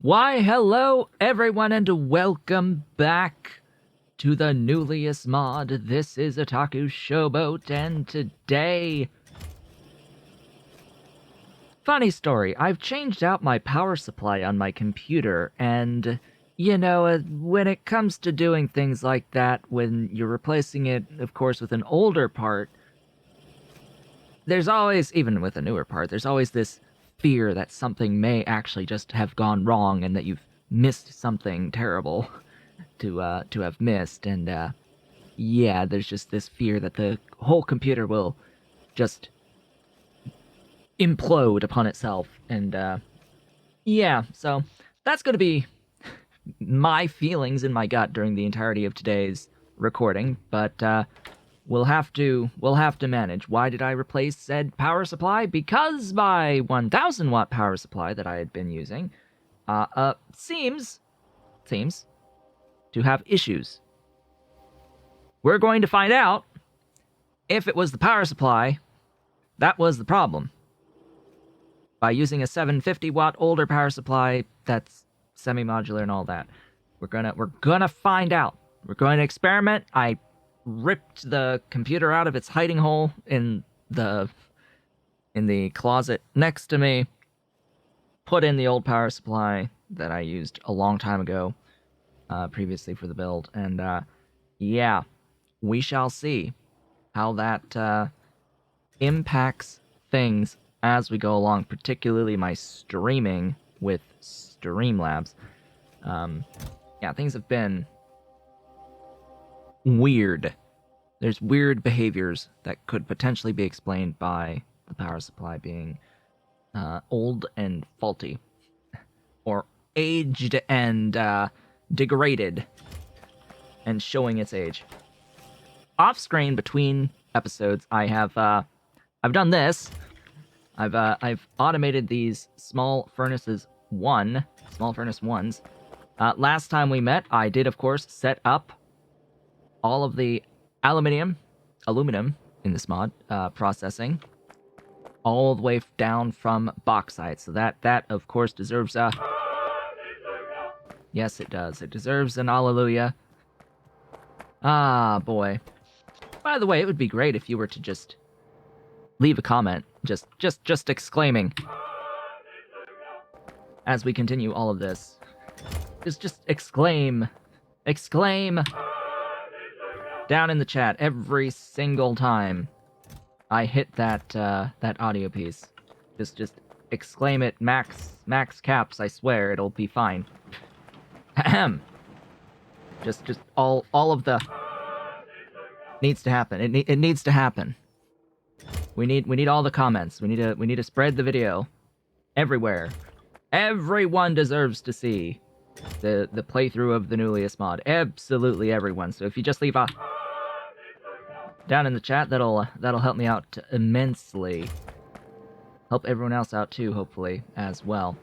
Why, hello everyone and welcome back to the Nullius mod. This is Otaku Showboat and today... Funny story, I've changed out my power supply on my computer and, when it comes to doing things like that, when you're replacing it, of course, with an older part, there's always, even with a newer part, there's always this fear that something may actually just have gone wrong and that you've missed something terrible to have missed. And yeah, there's just this fear that the whole computer will just implode upon itself. And yeah, so that's going to be my feelings in my gut during the entirety of today's recording, but we'll have to manage. Why did I replace said power supply? Because my 1000 watt power supply that I had been using seems to have issues. We're going to find out if it was the power supply that was the problem. By using a 750 watt older power supply that's semi-modular and all that. We're gonna find out. We're going to experiment. I ripped the computer out of its hiding hole in the closet next to me, put in the old power supply that I used a long time ago, previously for the build, and yeah, we shall see how that impacts things as we go along, particularly my streaming with Streamlabs. Yeah, things have been weird. There's weird behaviors that could potentially be explained by the power supply being old and faulty, or aged and degraded, and showing its age. Off screen between episodes, I've done this. I've automated these small furnace ones. Last time we met, I did, of course, set up all of the aluminum in this mod processing, all the way down from bauxite. So that of course deserves a... Yes, it does. It deserves an hallelujah. Ah, boy. By the way, it would be great if you were to just leave a comment, just exclaiming as we continue all of this. Just exclaim down in the chat every single time I hit that audio piece. Just exclaim it max caps. I swear it'll be fine. Ahem. Just all of the needs to happen. It needs to happen. We need all the comments. We need to spread the video everywhere. Everyone deserves to see the playthrough of the Nullius mod. Absolutely everyone. So if you just leave a down in the chat, that'll help me out immensely. Help everyone else out too, hopefully, as well.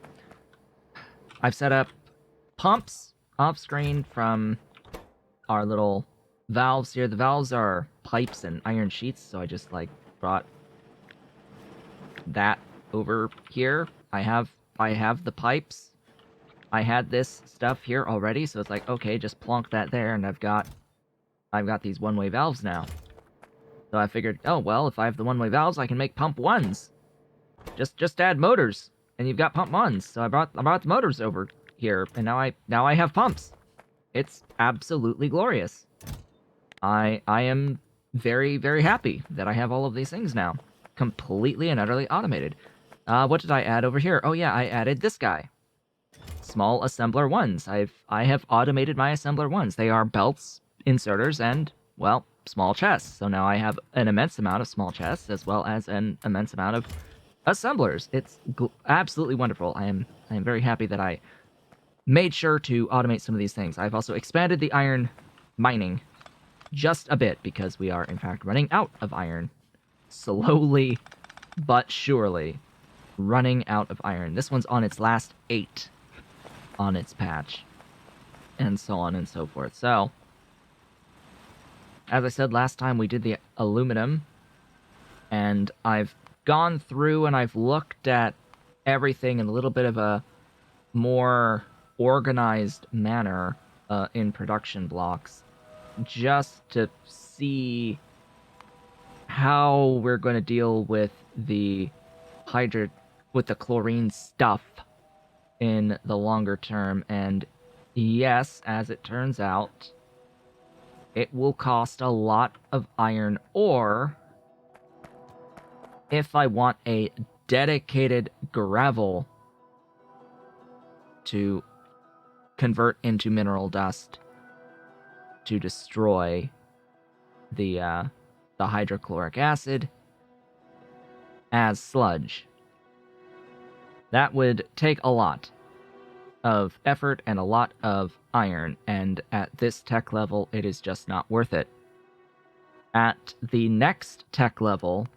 I've set up pumps off screen from our little valves here. The valves are pipes and iron sheets, so I just brought that over here. I have the pipes. I had this stuff here already, so it's like, okay, just plonk that there, and I've got these one-way valves now. So I figured, oh well, if I have the one-way valves, I can make pump ones. Just add motors, and you've got pump ones. So I brought the motors over here, and now I have pumps. It's absolutely glorious. I am very, very happy that I have all of these things now. Completely and utterly automated. What did I add over here? Oh yeah, I added this guy. Small assembler ones. I have automated my assembler ones. They are belts, inserters, and, well, small chests. So now I have an immense amount of small chests, as well as an immense amount of assemblers. It's absolutely wonderful. I am very happy that I made sure to automate some of these things. I've also expanded the iron mining just a bit, because we are, in fact, running out of iron. Slowly but surely running out of iron. This one's on its last 8 on its patch, and so on and so forth. So, as I said last time, we did the aluminum, and I've gone through and I've looked at everything in a little bit of a more organized manner in production blocks, just to see how we're going to deal with the chlorine stuff in the longer term. And yes, as it turns out, it will cost a lot of iron ore if I want a dedicated gravel to convert into mineral dust to destroy the hydrochloric acid as sludge. That would take a lot of effort and a lot of iron, and at this tech level, it is just not worth it. At the next tech level,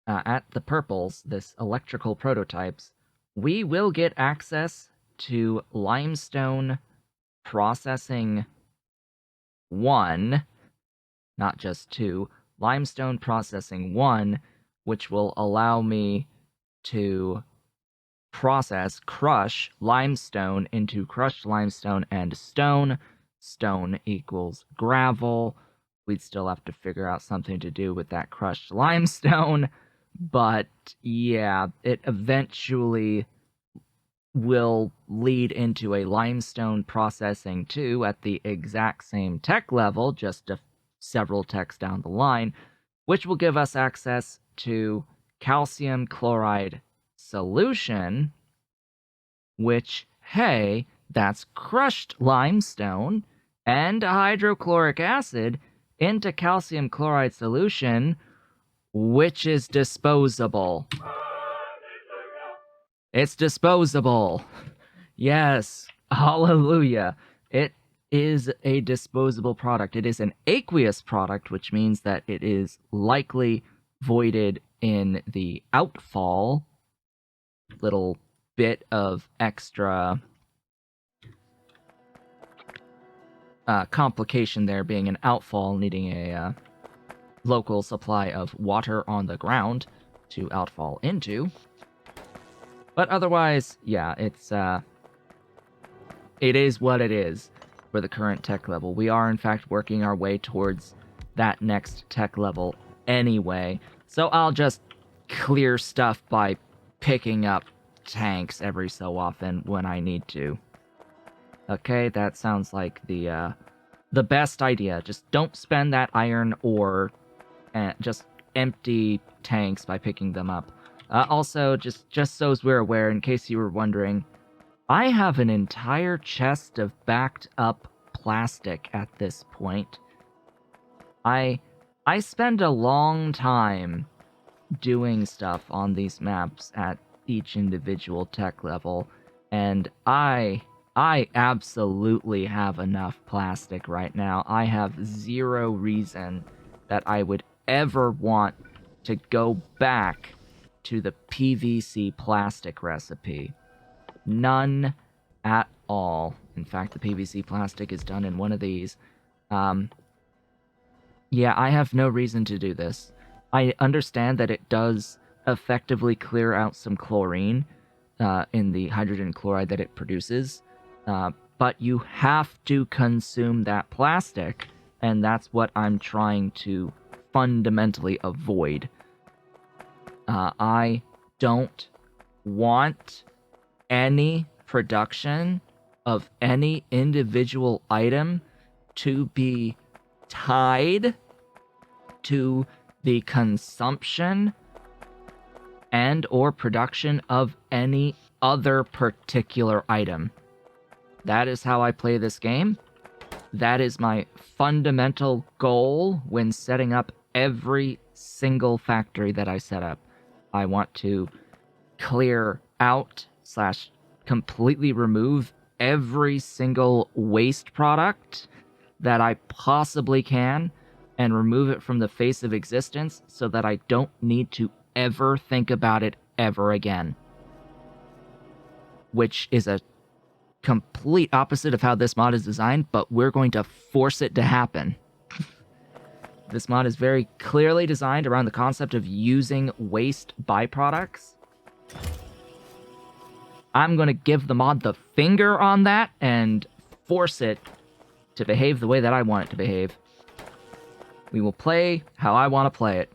at the purples, this electrical prototypes, we will get access to limestone processing 1, not just 2, limestone processing 1, which will allow me to crush limestone into crushed limestone and stone. Stone equals gravel. We'd still have to figure out something to do with that crushed limestone, but yeah, it eventually will lead into a limestone processing 2 at the exact same tech level, just several techs down the line, which will give us access to calcium chloride solution, which, hey, that's crushed limestone and hydrochloric acid into calcium chloride solution, which is disposable. It's disposable. Yes, hallelujah. It is a disposable product. It is an aqueous product, which means that it is likely voided in the outfall. Little bit of extra complication there, being an outfall, needing a local supply of water on the ground to outfall into. But otherwise, yeah, it is what it is for the current tech level. We are, in fact, working our way towards that next tech level anyway. So I'll just clear stuff by picking up tanks every so often when I need to. Okay, that sounds like the best idea. Just don't spend that iron ore and just empty tanks by picking them up. Also, just so as we're aware, in case you were wondering, I have an entire chest of backed up plastic at this point. I spend a long time doing stuff on these maps at each individual tech level, and I absolutely have enough plastic right now. I have zero reason that I would ever want to go back to the PVC plastic recipe. None at all. In fact, the PVC plastic is done in one of these. Yeah, I have no reason to do this. I understand that it does effectively clear out some chlorine in the hydrogen chloride that it produces, but you have to consume that plastic, and that's what I'm trying to fundamentally avoid. I don't want any production of any individual item to be tied to the consumption and or production of any other particular item. That is how I play this game. That is my fundamental goal when setting up every single factory that I set up. I want to clear out / completely remove every single waste product that I possibly can and remove it from the face of existence so that I don't need to ever think about it ever again. Which is a complete opposite of how this mod is designed, but we're going to force it to happen. This mod is very clearly designed around the concept of using waste byproducts I'm going to give the mod the finger on that and force it to behave the way that I want it to behave. We will play how I want to play it.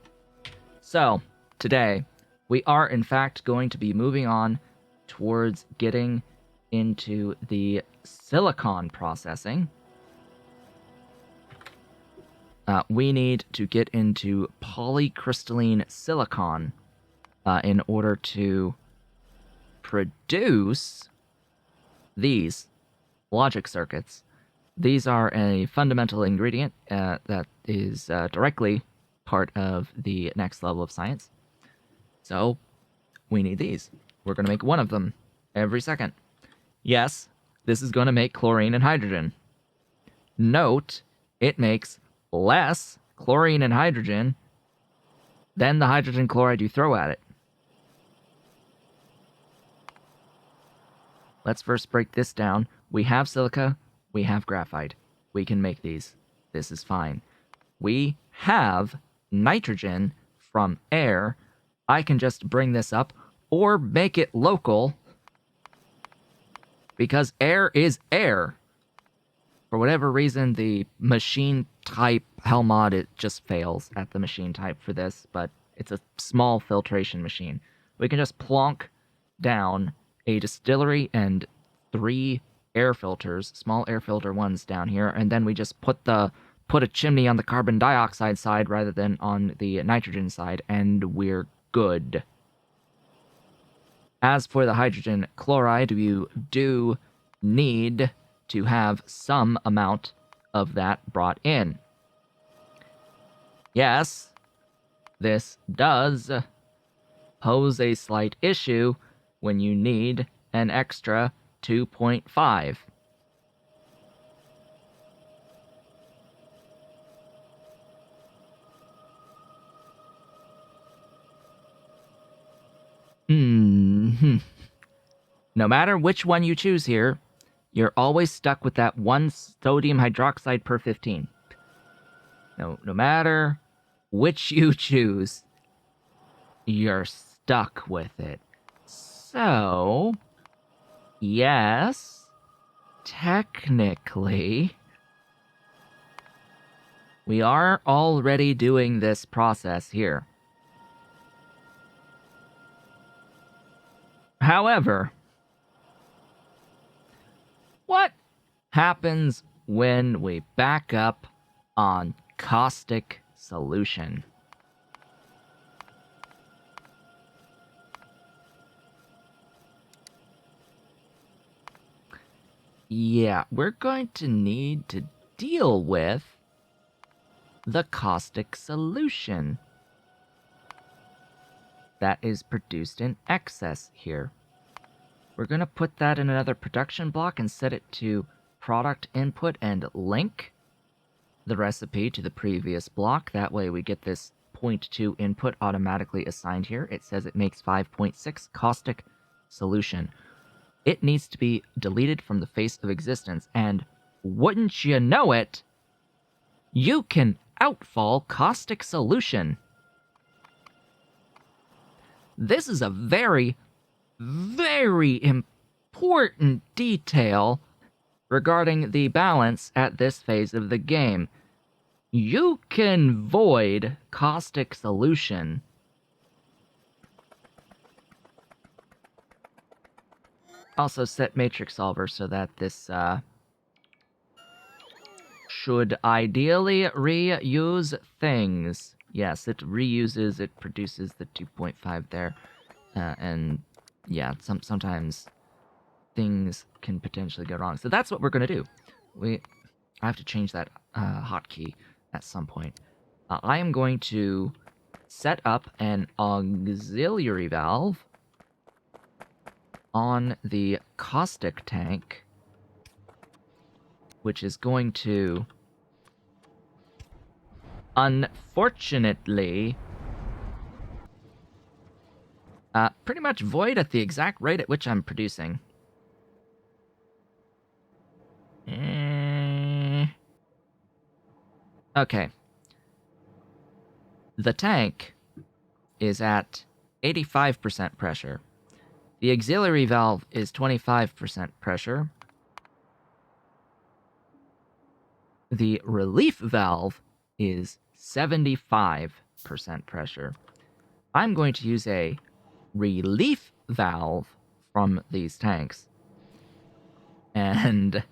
So, today, we are in fact going to be moving on towards getting into the silicon processing. We need to get into polycrystalline silicon in order to produce these logic circuits. These are a fundamental ingredient that is directly part of the next level of science. So, we need these. We're going to make one of them every second. Yes, this is going to make chlorine and hydrogen. Note, it makes less chlorine and hydrogen than the hydrogen chloride you throw at it. Let's first break this down. We have silica, we have graphite. We can make these. This is fine. We have nitrogen from air. I can just bring this up or make it local because air is air. For whatever reason, the machine type Hellmod, it just fails at the machine type for this, but it's a small filtration machine. We can just plonk down a distillery and 3 air filters, small air filter ones down here, and then we just put a chimney on the carbon dioxide side rather than on the nitrogen side, and we're good. As for the hydrogen chloride, you do need to have some amount of that brought in. Yes, this does pose a slight issue when you need an extra 2.5. No matter which one you choose here, you're always stuck with that 1 sodium hydroxide per 15. No matter which you choose, you're stuck with it. So, yes, technically, we are already doing this process here. However, what happens when we back up on caustic solution? Yeah, we're going to need to deal with the caustic solution that is produced in excess here. We're going to put that in another production block and set it to product input and link the recipe to the previous block. That way we get this 0.2 input automatically assigned here. It says it makes 5.6 caustic solution. It needs to be deleted from the face of existence, and wouldn't you know it, you can outfall caustic solution. This is a very, very important detail regarding the balance at this phase of the game. You can void caustic solution. Also set matrix solver so that this should ideally reuse things. Yes, it reuses, it produces the 2.5 there. And yeah, sometimes things can potentially go wrong. So that's what we're going to do. I have to change that hotkey at some point. I am going to set up an auxiliary valve on the caustic tank, which is going to, unfortunately, pretty much void at the exact rate at which I'm producing. Okay. The tank is at 85% pressure. The auxiliary valve is 25% pressure. The relief valve is 75% pressure. I'm going to use a relief valve from these tanks. And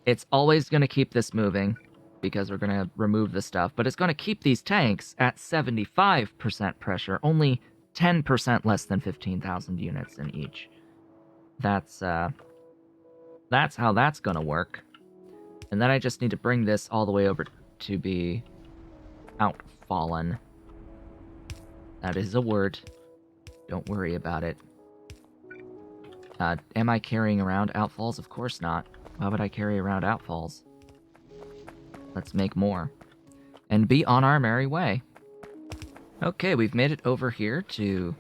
it's always going to keep this moving because we're going to remove the stuff, but it's going to keep these tanks at 75% pressure, only 10% less than 15,000 units in each. That's how that's going to work. And then I just need to bring this all the way over to be outfallen. That is a word. Don't worry about it. Am I carrying around outfalls? Of course not. Why would I carry around outfalls? Let's make more. And be on our merry way. Okay, we've made it over here to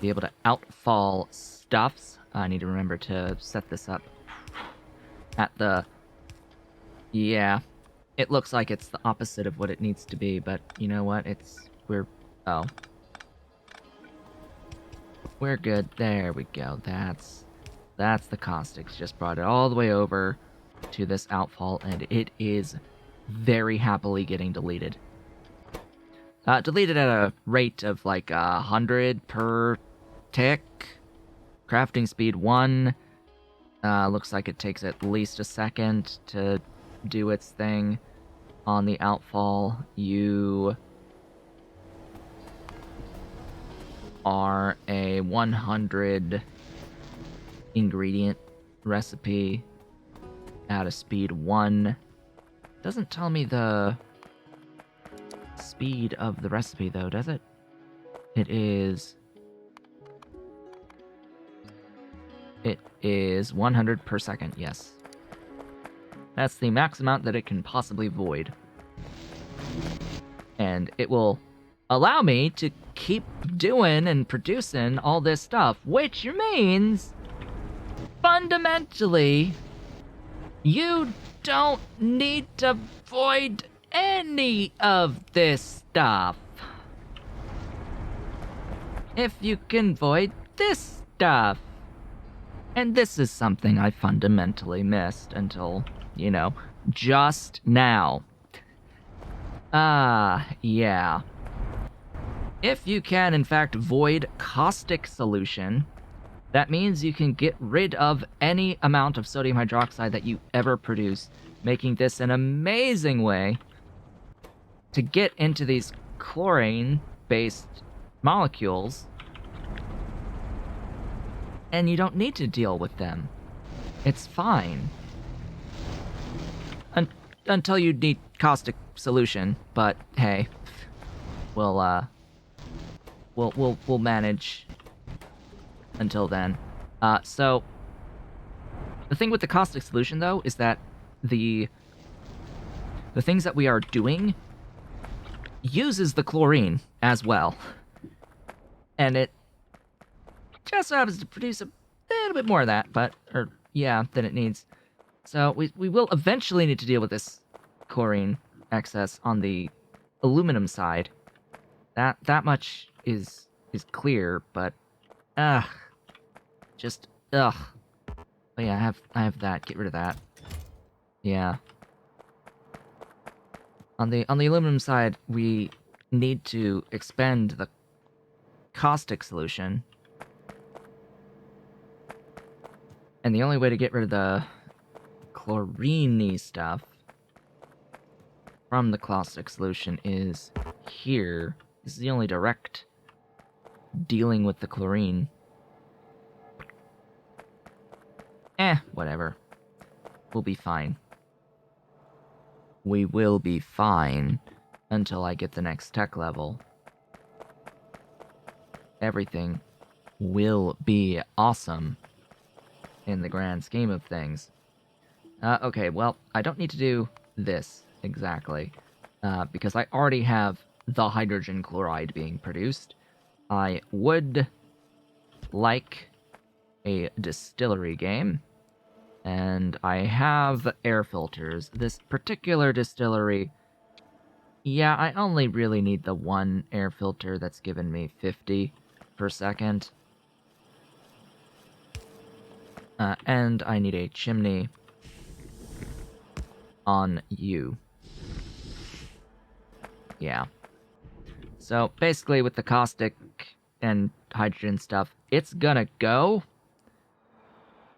be able to outfall stuffs. I need to remember to set this up at the... Yeah, it looks like it's the opposite of what it needs to be, but you know what? Oh. We're good. There we go. That's the caustics. Just brought it all the way over to this outfall, and it is very happily getting deleted. Deleted at a rate of like 100 per tick. Crafting speed 1. Looks like it takes at least a second to do its thing. On the outfall, you are a 100 ingredient recipe at a speed 1. Doesn't tell me the speed of the recipe though, does it? It is 100 per second, yes. That's the max amount that it can possibly void. And it will allow me to keep doing and producing all this stuff, which means, fundamentally, you don't need to void any of this stuff. If you can void this stuff. And this is something I fundamentally missed until, you know, just now. Yeah. If you can, in fact, void caustic solution, that means you can get rid of any amount of sodium hydroxide that you ever produce, making this an amazing way to get into these chlorine-based molecules, and you don't need to deal with them. It's fine. Until you need caustic solution, but hey, we'll manage until then. So the thing with the caustic solution though is that the things that we are doing uses the chlorine as well, and it just happens to produce a little bit more of that, than it needs. So we will eventually need to deal with this chlorine excess on the aluminum side. That much is clear, but ugh. But yeah, I have that. Get rid of that. Yeah. On the aluminum side, we need to expend the caustic solution. And the only way to get rid of the chlorine-y stuff from the caustic solution is here. This is the only direct dealing with the chlorine. Whatever. We'll be fine. We will be fine until I get the next tech level. Everything will be awesome in the grand scheme of things. Okay, well, I don't need to do this exactly, because I already have the hydrogen chloride being produced. I would like a distillery game, and I have air filters. This particular distillery, yeah, I only really need the one air filter that's given me 50 per second. And I need a chimney on you. Yeah. So basically with the caustic and hydrogen stuff, it's gonna go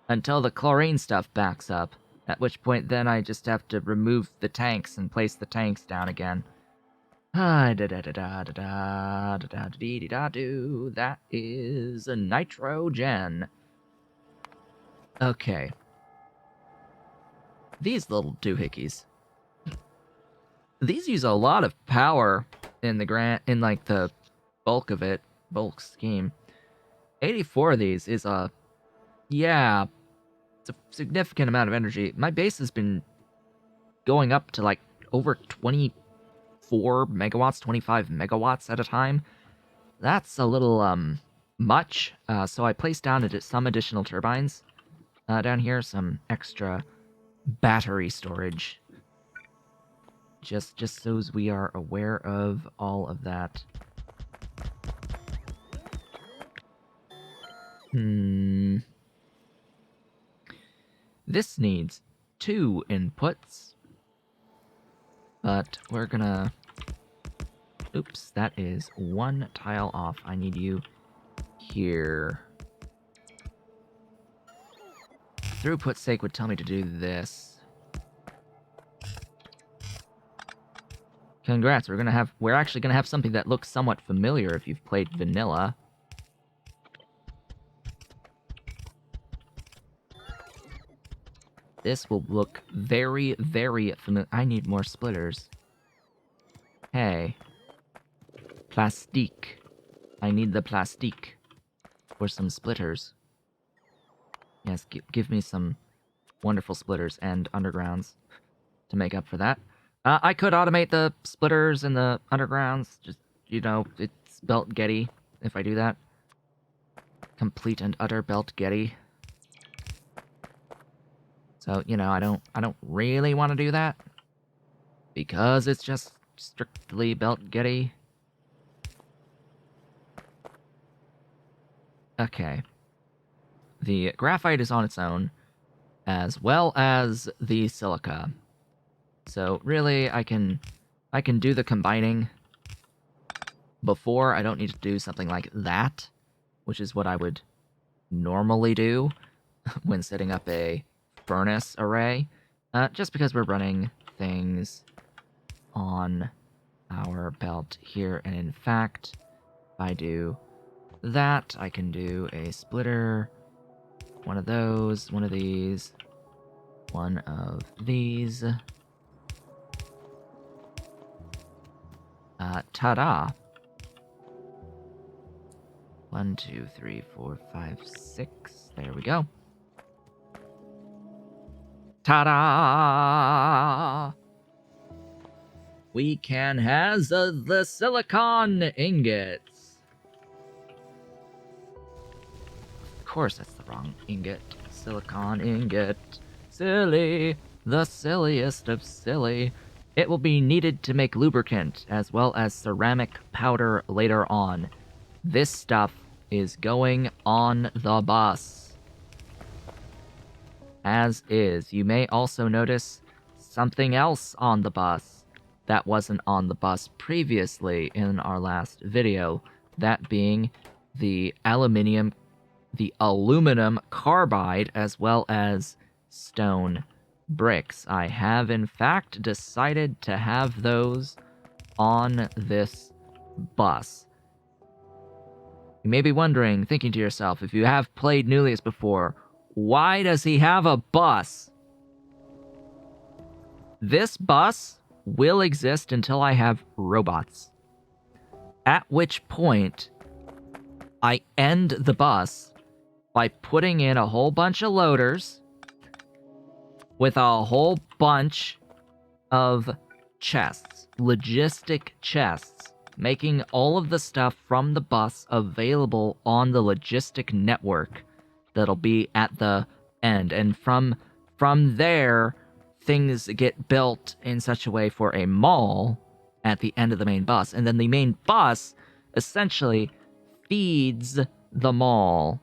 until the chlorine stuff backs up, at which point then I just have to remove the tanks and place the tanks down again. That is a nitrogen. Okay. These little doohickeys. These use a lot of power in the bulk scheme. 84 of these is yeah, it's a significant amount of energy. My base has been going up to like over 24 megawatts, 25 megawatts at a time. That's a little much. So I placed down some additional turbines down here, some extra battery storage. Just so as we are aware of all of that. This needs 2 inputs. But we're gonna... Oops, that is 1 tile off. I need you here. Throughput's sake would tell me to do this. Congrats, we're actually gonna have something that looks somewhat familiar if you've played vanilla. This will look very, very familiar. I need more splitters. Hey. Plastique. I need the plastique for some splitters. Yes, give me some wonderful splitters and undergrounds to make up for that. I could automate the splitters and the undergrounds. Just, it's belt getty if I do that. Complete and utter belt getty. So, I don't really want to do that. Because it's just strictly belt getty. Okay. The graphite is on its own, as well as the silica. So really, I can do the combining before. I don't need to do something like that, which is what I would normally do when setting up a furnace array, just because we're running things on our belt here. And in fact, if I do that, I can do a splitter, one of those, one of these, one of these. Ta-da! 1, 2, 3, 4, 5, 6. There we go. Ta-da! We can have the silicon ingots. Of course, that's the wrong ingot. Silicon ingot. Silly. The silliest of silly. It will be needed to make lubricant, as well as ceramic powder later on. This stuff is going on the bus. As is. You may also notice something else on the bus that wasn't on the bus previously in our last video. That being the aluminum carbide, as well as stone bricks. I have, in fact, decided to have those on this bus. You may be wondering, thinking to yourself, if you have played Nullius before, why does he have a bus? This bus will exist until I have robots. At which point, I end the bus by putting in a whole bunch of loaders with a whole bunch of chests, logistic chests, making all of the stuff from the bus available on the logistic network that'll be at the end. And from there, things get built in such a way for a mall at the end of the main bus. And then the main bus essentially feeds the mall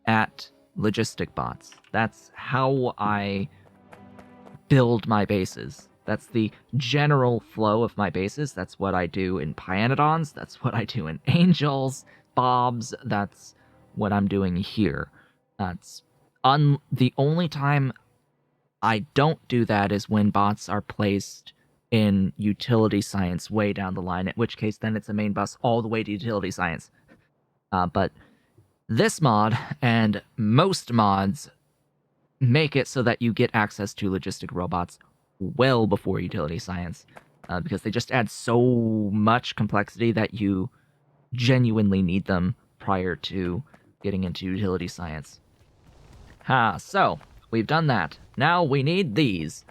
at logistic bots. That's how I build my bases. That's the general flow of my bases. That's what I do in Pyanodons. That's what I do in Angels, Bobs. That's what I'm doing here. That's the only time I don't do that is when bots are placed in utility science way down the line, at which case then it's a main bus all the way to utility science. But this mod and most mods make it so that you get access to logistic robots well before utility science, because they just add so much complexity that you genuinely need them prior to getting into utility science. So we've done that. Now we need these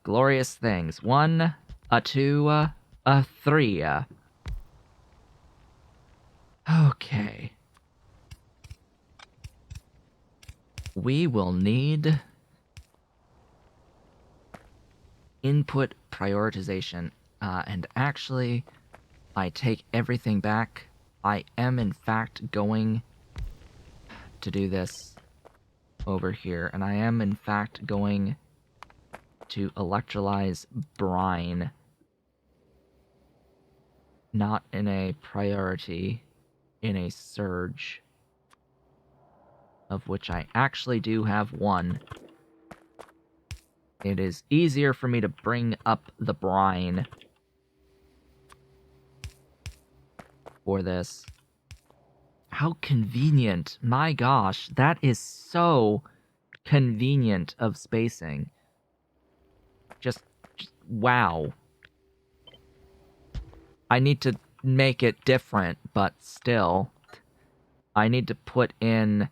glorious things. 1, a 2, a 3. Okay. We will need input prioritization. And actually, I take everything back. I am, in fact, going to do this over here. And I am, in fact, going to electrolyze brine. Not in a priority, in a surge. Of which I actually do have one. It is easier for me to bring up the brine for this. How convenient. My gosh, that is so convenient of spacing. Just wow. I need to make it different, but still. I need to put in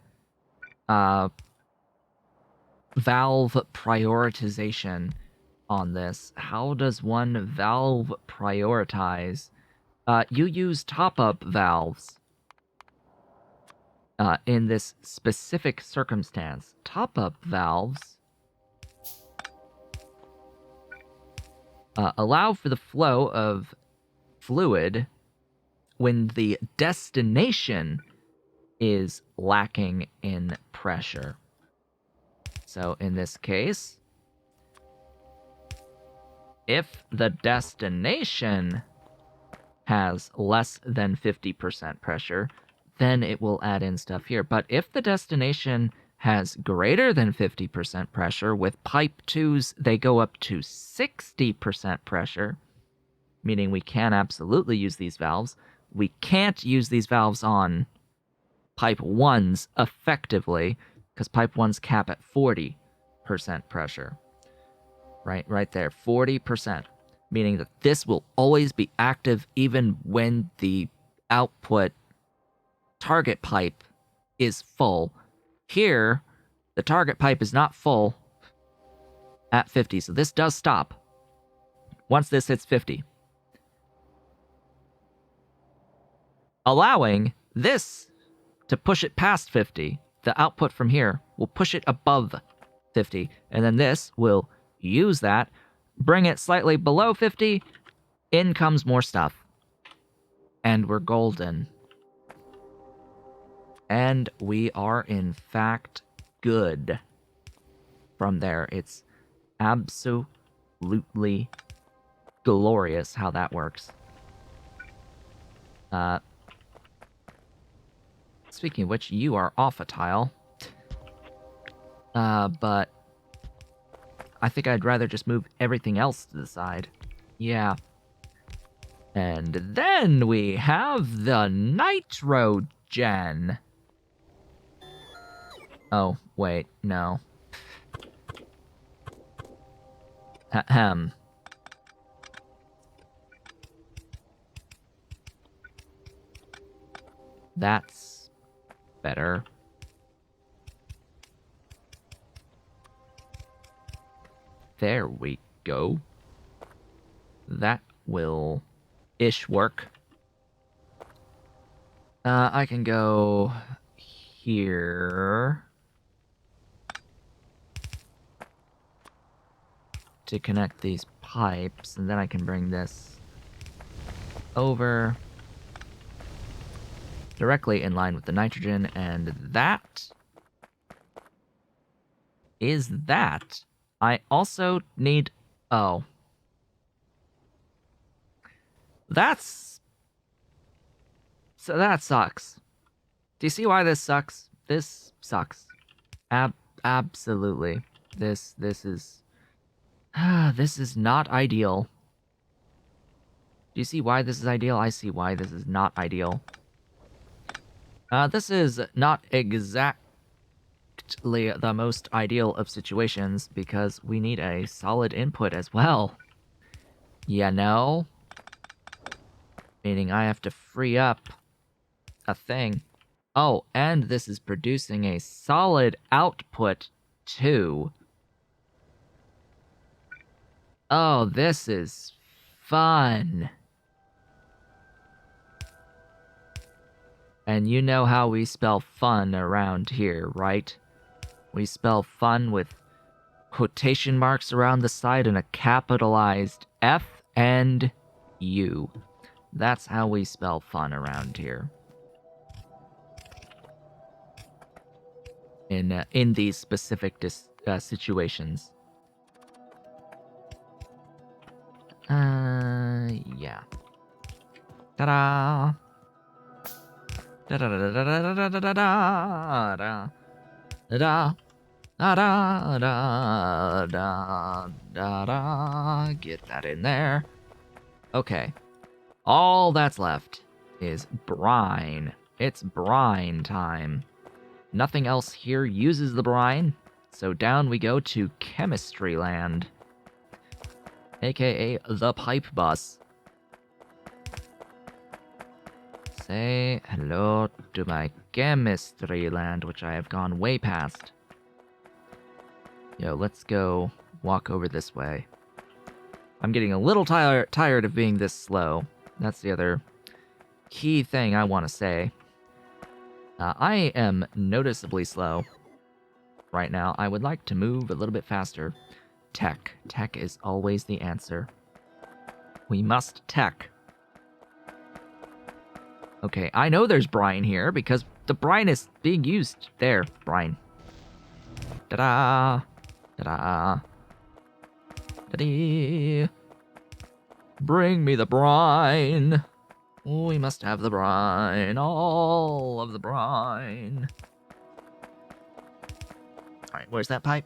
valve prioritization on this. How does one valve prioritize? You use top-up valves in this specific circumstance. Top-up valves allow for the flow of fluid when the destination is lacking in pressure. So in this case, if the destination has less than 50% pressure, then it will add in stuff here. But if the destination has greater than 50% pressure, with pipe 2s, they go up to 60% pressure, meaning we can absolutely use these valves. We can't use these valves on pipe 1s effectively, because pipe 1s cap at 40% pressure. Right there, 40%. Meaning that this will always be active even when the output target pipe is full. Here, the target pipe is not full at 50, so this does stop once this hits 50. Allowing this to push it past 50. The output from here will push it above 50, and then this will use that, bring it slightly below 50, in comes more stuff. And we're golden. And we are, in fact, good. From there, it's absolutely glorious how that works. Speaking of which, you are off a tile. But I think I'd rather just move everything else to the side. Yeah. And then we have the nitrogen. Oh, wait, no. Ahem. That's better. There we go. That will ish work. I can go here to connect these pipes, and then I can bring this over directly in line with the nitrogen, and that is that I also need... Oh. That's... So that sucks. Do you see why this sucks? This sucks. Absolutely. This is... this is not ideal. Do you see why this is ideal? I see why this is not ideal. This is not exactly the most ideal of situations because we need a solid input as well. You know? Meaning I have to free up a thing. Oh, and this is producing a solid output too. Oh, this is fun. And you know how we spell fun around here, right? We spell fun with quotation marks around the side and a capitalized F and U. That's how we spell fun around here. In these specific situations. Yeah. Ta-da! Da-da-da-da-da-da-da-da-da-da. Da-da. Da-da-da-da-da-da. Get that in there. Okay. All that's left is brine. It's brine time. Nothing else here uses the brine, so down we go to chemistry land. AKA the pipe bus. Say hello to my chemistry land, which I have gone way past. Yo, let's go walk over this way. I'm getting a little tired of being this slow. That's the other key thing I want to say. I am noticeably slow right now. I would like to move a little bit faster. Tech. Tech is always the answer. We must tech. Okay, I know there's brine here because the brine is being used. There, brine. Ta-da! Ta-da! Ta-dee! Bring me the brine! We must have the brine. All of the brine. Alright, where's that pipe?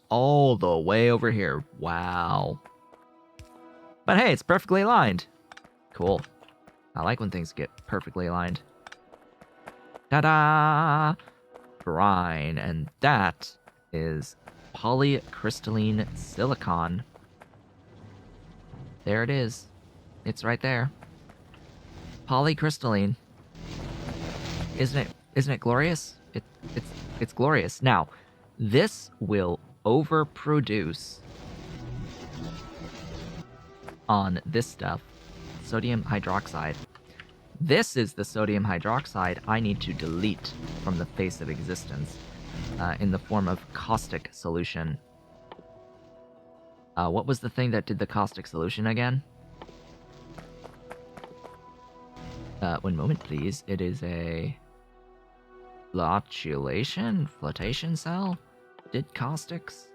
All the way over here. Wow. But hey, it's perfectly aligned. Cool. I like when things get perfectly aligned. Ta-da! Brine. And that is polycrystalline silicon. There it is. It's right there. Polycrystalline. Isn't it glorious? It's glorious. Now, this will overproduce on this stuff. Sodium hydroxide. This is the sodium hydroxide I need to delete from the face of existence in the form of caustic solution. What was the thing that did the caustic solution again? One moment, please. It is a flotation cell? Did caustics?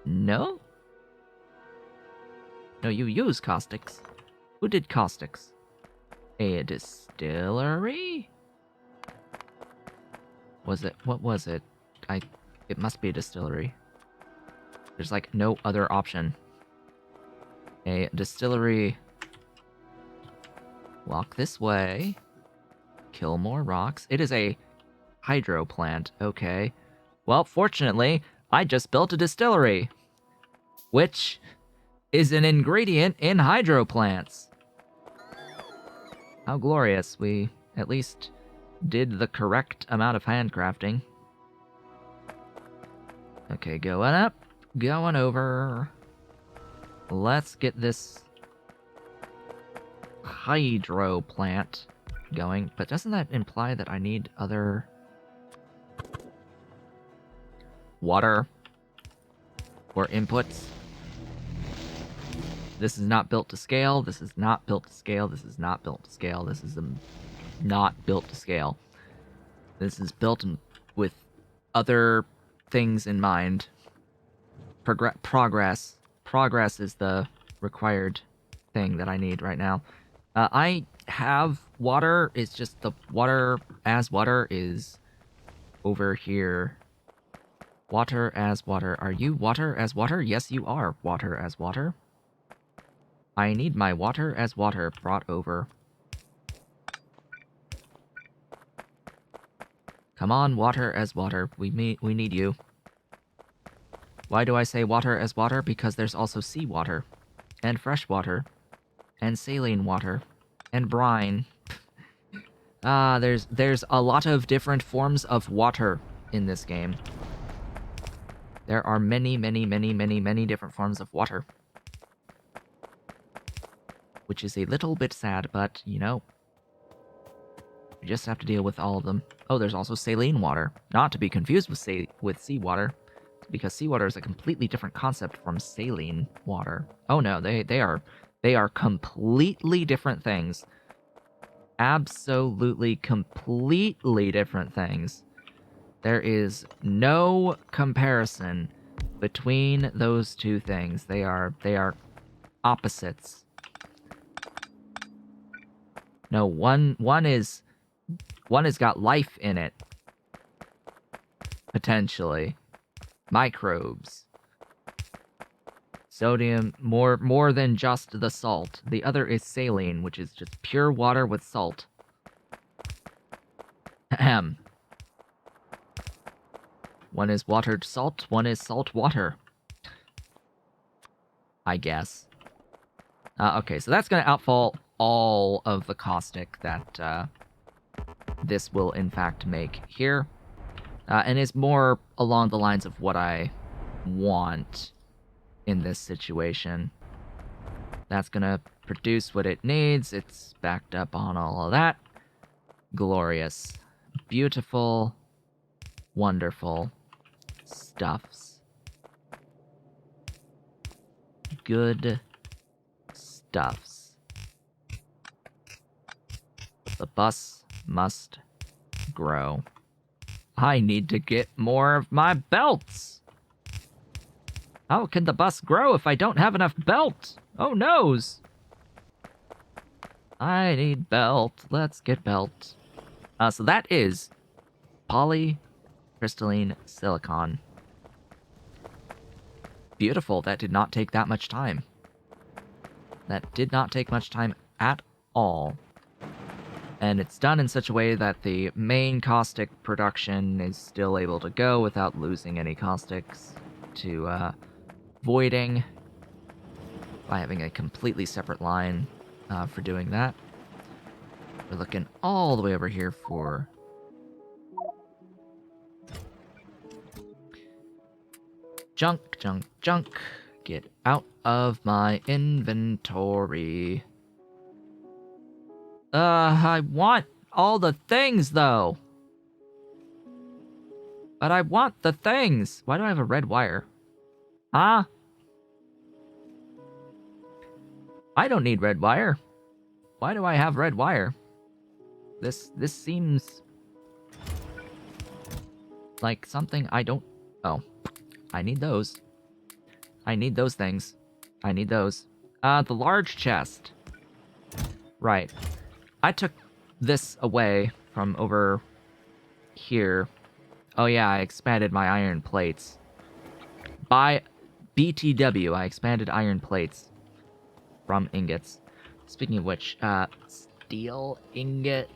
No? No, you use caustics. Who did caustics? A distillery? Was it? What was it? It must be a distillery. There's like no other option. A distillery. Walk this way. Kill more rocks. It is a hydro plant. Okay. Well, fortunately, I just built a distillery. Which is an ingredient in hydro plants. How glorious. We at least did the correct amount of handcrafting. Okay, going up. Going over. Let's get this hydro plant going. But doesn't that imply that I need other water or inputs? This is not built to scale. This is not built to scale. This is not built to scale. This is not built to scale. This is built with other things in mind. Progress. Progress is the required thing that I need right now. I have water. It's just the water is over here. Water as water. Are you water as water? Yes, you are water as water. I need my water as water brought over. Come on, water as water. We need you. Why do I say water as water? Because there's also seawater, and fresh water, and saline water, and brine. There's a lot of different forms of water in this game. There are many different forms of water. Which is a little bit sad, but, you know, you just have to deal with all of them. Oh, there's also saline water. Not to be confused with seawater, because seawater is a completely different concept from saline water. Oh no, they are completely different things. Absolutely, completely different things. There is no comparison between those two things. They are opposites. No, one has got life in it. Potentially. Microbes. Sodium, more than just the salt. The other is saline, which is just pure water with salt. Ahem. One is watered salt, one is salt water. I guess. Okay, so that's gonna outfall all of the caustic that this will in fact make here. And is more along the lines of what I want in this situation. That's gonna produce what it needs. It's backed up on all of that. Glorious. Beautiful. Wonderful stuffs. Good stuffs. The bus must grow. I need to get more of my belts. How can the bus grow if I don't have enough belt? Oh noes. I need belt. Let's get belt. So that is polycrystalline silicon. Beautiful. That did not take that much time. That did not take much time at all. And it's done in such a way that the main caustic production is still able to go without losing any caustics to voiding by having a completely separate line for doing that. We're looking all the way over here for junk. Get out of my inventory. I want all the things, though. But I want the things. Why do I have a red wire? Huh? I don't need red wire. Why do I have red wire? This seems like something I don't... Oh. I need those. I need those things. I need those. The large chest. Right. I took this away from over here. Oh yeah, I expanded my iron plates. By BTW, I expanded iron plates from ingots. Speaking of which, steel ingot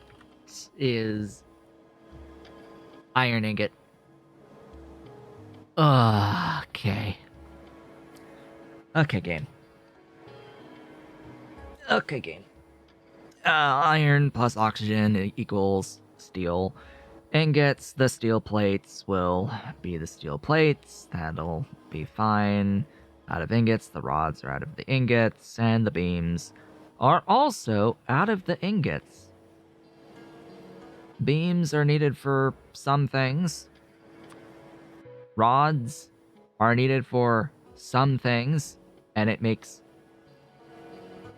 is iron ingot. Okay. Okay, game. Okay, game. Iron plus oxygen equals steel ingots. The steel plates will be the steel plates. That'll be fine. Out of ingots, the rods are out of the ingots, and the beams are also out of the ingots. Beams are needed for some things. Rods are needed for some things, and it makes...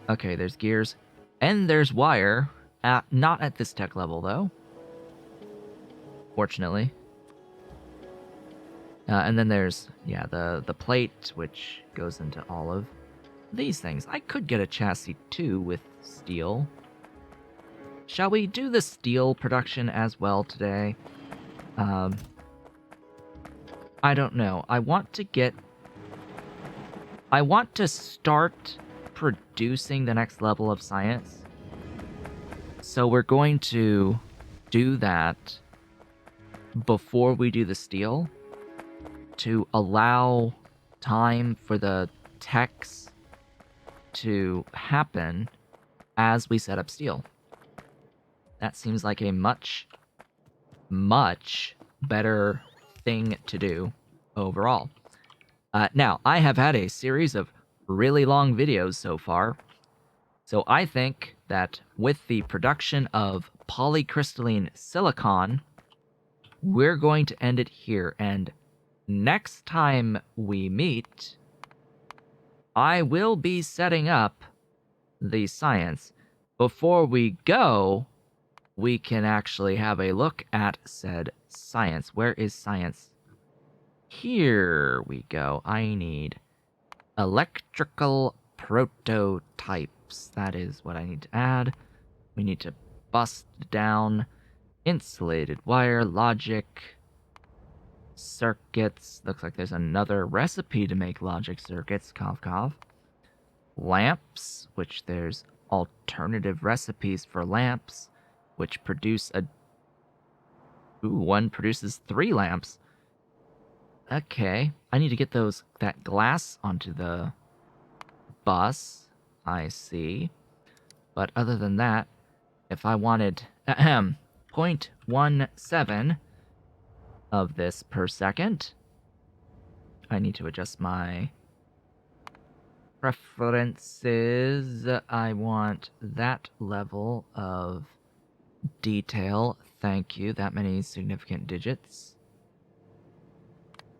Okay, there's gears. And there's wire. Not at this tech level, though. Fortunately. And then there's, yeah, the plate, which goes into all of these things. I could get a chassis too with steel. Shall we do the steel production as well today? I don't know. I want to start producing the next level of science. So we're going to do that before we do the steel to allow time for the techs to happen as we set up steel. That seems like a much, much better thing to do overall. Now, I have had a series of really long videos so far, so I think that with the production of polycrystalline silicon, we're going to end it here, and next time we meet, I will be setting up the science. Before we go, we can actually have a look at said science. Where is science? Here we go. I need electrical prototypes. That is what I need to add. We need to bust down insulated wire, logic, circuits. Looks like there's another recipe to make logic circuits. Cough, cough. Lamps, which there's alternative recipes for lamps, which produce a... Ooh, one produces 3 lamps. Okay, I need to get that glass onto the bus. I see. But other than that, if I wanted 0.17 of this per second, I need to adjust my preferences. I want that level of detail. Thank you. That many significant digits.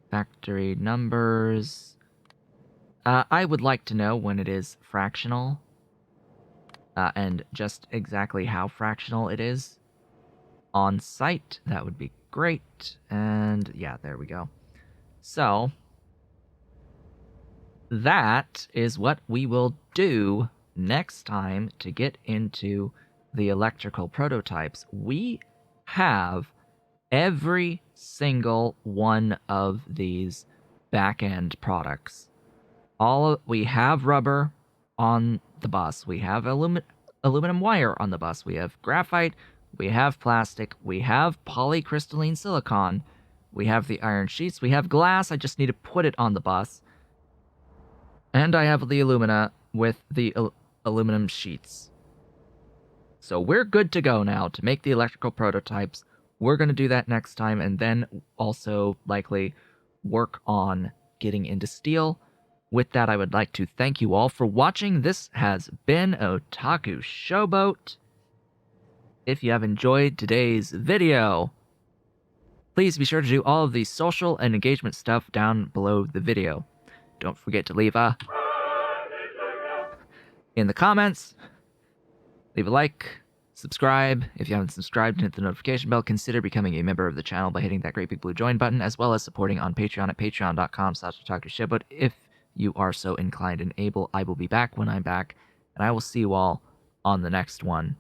Factory numbers. I would like to know when it is fractional. And just exactly how fractional it is. On site, that would be great. And yeah, there we go. So, that is what we will do next time to get into the electrical prototypes. We have every single one of these back-end products. We have rubber on the bus. We have aluminum wire on the bus. We have graphite. We have plastic. We have polycrystalline silicon. We have the iron sheets. We have glass. I just need to put it on the bus. And I have the alumina with the aluminum sheets. So we're good to go now to make the electrical prototypes. We're going to do that next time, and then also likely work on getting into steel. With that, I would like to thank you all for watching. This has been Otaku Showboat. If you have enjoyed today's video, please be sure to do all of the social and engagement stuff down below the video. Don't forget to leave a in the comments, leave a like, subscribe. If you haven't subscribed and hit the notification bell, consider becoming a member of the channel by hitting that great big blue join button, as well as supporting on Patreon at patreon.com/otakushowboat. If you are so inclined and able, I will be back when I'm back, and I will see you all on the next one.